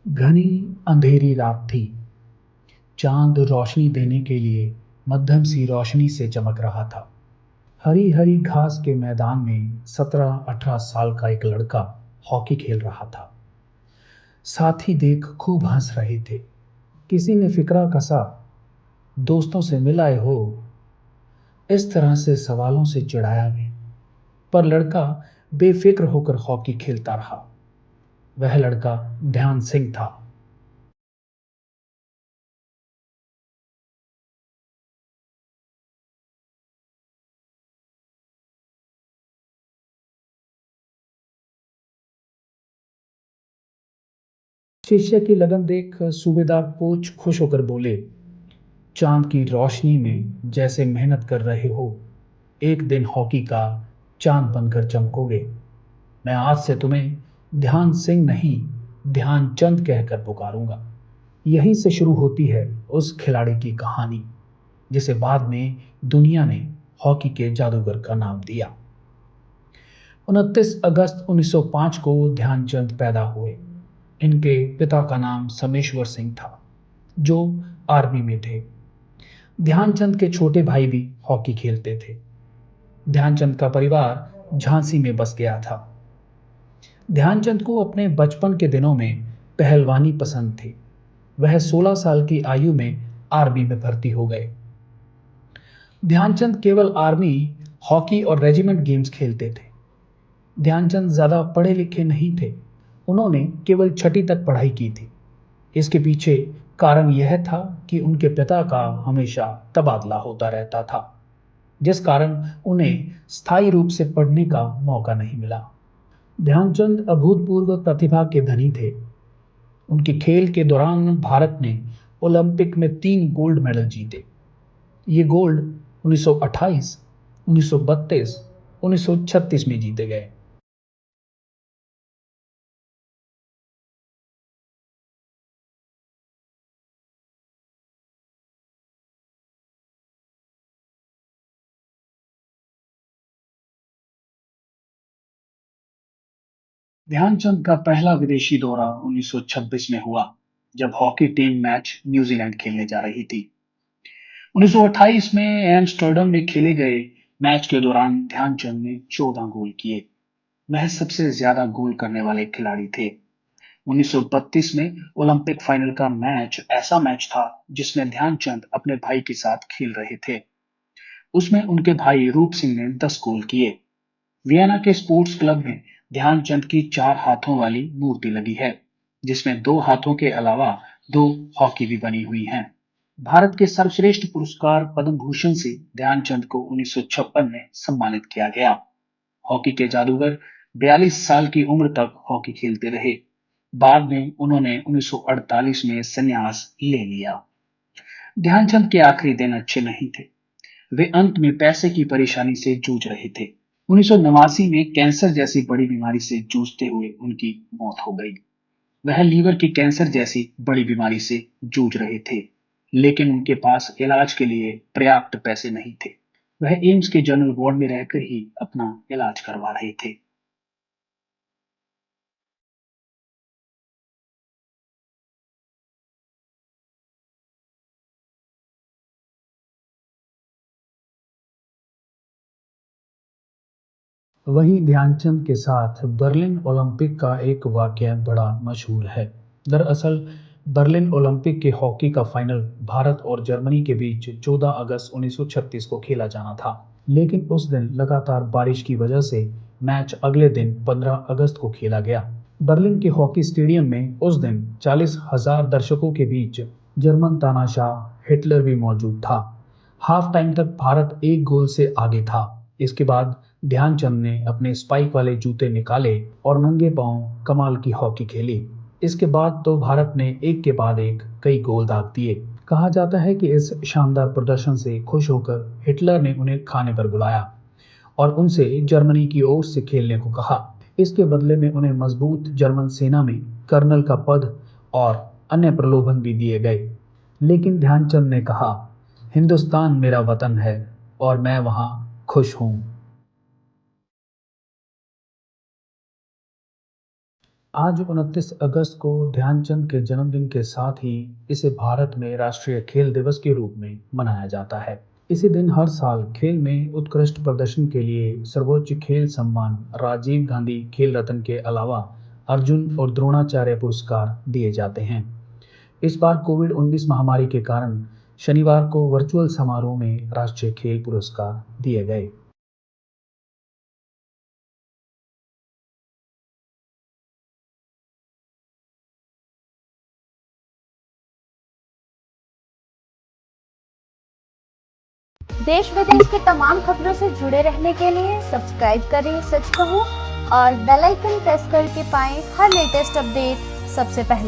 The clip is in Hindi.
घनी अंधेरी रात थी। चांद रोशनी देने के लिए मध्यम सी रोशनी से चमक रहा था। हरी हरी घास के मैदान में 17-18 साल का एक लड़का हॉकी खेल रहा था। साथी देख खूब हंस रहे थे। किसी ने फिकरा कसा, दोस्तों से मिल आए हो, इस तरह से सवालों से चिढ़ाया भी। पर लड़का बेफिक्र होकर हॉकी खेलता रहा। वह लड़का ध्यान सिंह था। शिष्य की लगन देख सूबेदार कोच खुश होकर बोले, चांद की रोशनी में जैसे मेहनत कर रहे हो, एक दिन हॉकी का चांद बनकर चमकोगे। मैं आज से तुम्हें ध्यान सिंह नहीं, ध्यानचंद कहकर पुकारूंगा। यहीं से शुरू होती है उस खिलाड़ी की कहानी जिसे बाद में दुनिया ने हॉकी के जादूगर का नाम दिया। 29 अगस्त 1905 को ध्यानचंद पैदा हुए। इनके पिता का नाम समेश्वर सिंह था, जो आर्मी में थे। ध्यानचंद के छोटे भाई भी हॉकी खेलते थे। ध्यानचंद का परिवार झांसी में बस गया था। ध्यानचंद को अपने बचपन के दिनों में पहलवानी पसंद थी। वह 16 साल की आयु में आर्मी में भर्ती हो गए। ध्यानचंद केवल आर्मी, हॉकी और रेजिमेंट गेम्स खेलते थे। ध्यानचंद ज्यादा पढ़े लिखे नहीं थे। उन्होंने केवल छठी तक पढ़ाई की थी। इसके पीछे कारण यह था कि उनके पिता का हमेशा तबादला होता रहता था, जिस कारण उन्हें स्थायी रूप से पढ़ने का मौका नहीं मिला। ध्यानचंद अभूतपूर्व प्रतिभा के धनी थे। उनके खेल के दौरान भारत ने ओलंपिक में 3 गोल्ड मेडल जीते। ये गोल्ड 1928, 1932, 1936 में जीते गए। ध्यानचंद का पहला विदेशी दौरा 1926 में हुआ, जब हॉकी टीम मैच न्यूजीलैंड खेलने जा रही थी। 1928 में एम्स्टर्डम में खेले गए मैच के दौरान ध्यानचंद ने 14 गोल किए। वह सबसे ज्यादा गोल करने वाले खिलाड़ी थे। 1932 में ओलंपिक फाइनल का मैच ऐसा मैच था जिसमें ध्यानचंद अपने भाई के साथ खेल रहे थे। उसमें उनके भाई रूप सिंह ने 10 गोल किए। वियना के स्पोर्ट्स क्लब में ध्यानचंद की 4 हाथों वाली मूर्ति लगी है, जिसमें 2 हाथों के अलावा 2 हॉकी भी बनी हुई हैं। भारत के सर्वश्रेष्ठ पुरस्कार पद्म भूषण से ध्यानचंद को 1956 में सम्मानित किया गया। हॉकी के जादूगर 42 साल की उम्र तक हॉकी खेलते रहे। बाद में उन्होंने 1948 में संन्यास ले लिया। ध्यानचंद के आखिरी दिन अच्छे नहीं थे। वे अंत में पैसे की परेशानी से जूझ रहे थे। 1989 में कैंसर जैसी बड़ी बीमारी से जूझते हुए उनकी मौत हो गई। वह लीवर की कैंसर जैसी बड़ी बीमारी से जूझ रहे थे, लेकिन उनके पास इलाज के लिए पर्याप्त पैसे नहीं थे। वह एम्स के जनरल वार्ड में रहकर ही अपना इलाज करवा रहे थे। वहीं ध्यानचंद के साथ बर्लिन ओलंपिक का एक वाकया बड़ा मशहूर है। दरअसल बर्लिन ओलंपिक के हॉकी का फाइनल भारत और जर्मनी के बीच 14 अगस्त 1936 को खेला जाना था, लेकिन उस दिन लगातार बारिश की वजह से मैच अगले दिन 15 अगस्त को खेला गया। बर्लिन के हॉकी स्टेडियम में उस दिन 40,000 दर्शकों के बीच जर्मन तानाशाह हिटलर भी मौजूद था। हाफ टाइम तक भारत एक गोल से आगे था। इसके बाद ध्यानचंद ने अपने स्पाइक वाले जूते निकाले और नंगे पांव कमाल की हॉकी खेली। इसके बाद तो भारत ने एक के बाद एक कई गोल दाग दिए। कहा जाता है कि इस शानदार प्रदर्शन से खुश होकर हिटलर ने उन्हें खाने पर बुलाया और उनसे जर्मनी की ओर से खेलने को कहा। इसके बदले में उन्हें मजबूत जर्मन सेना में कर्नल का पद और अन्य प्रलोभन भी दिए गए। लेकिन ध्यानचंद ने कहा, हिंदुस्तान मेरा वतन है और मैं वहां खुश हूं। आज 29 अगस्त को ध्यानचंद के जन्मदिन के साथ ही इसे भारत में राष्ट्रीय खेल दिवस के रूप में मनाया जाता है। इसी दिन हर साल खेल में उत्कृष्ट प्रदर्शन के लिए सर्वोच्च खेल सम्मान राजीव गांधी खेल रत्न के अलावा अर्जुन और द्रोणाचार्य पुरस्कार दिए जाते हैं। इस बार कोविड-19 महामारी के कारण शनिवार को वर्चुअल समारोह में राष्ट्रीय खेल पुरस्कार दिए गए। देश विदेश की तमाम खबरों से जुड़े रहने के लिए सब्सक्राइब करें सच कहूं और बेल आइकन प्रेस करके पाएं हर लेटेस्ट अपडेट सबसे पहले।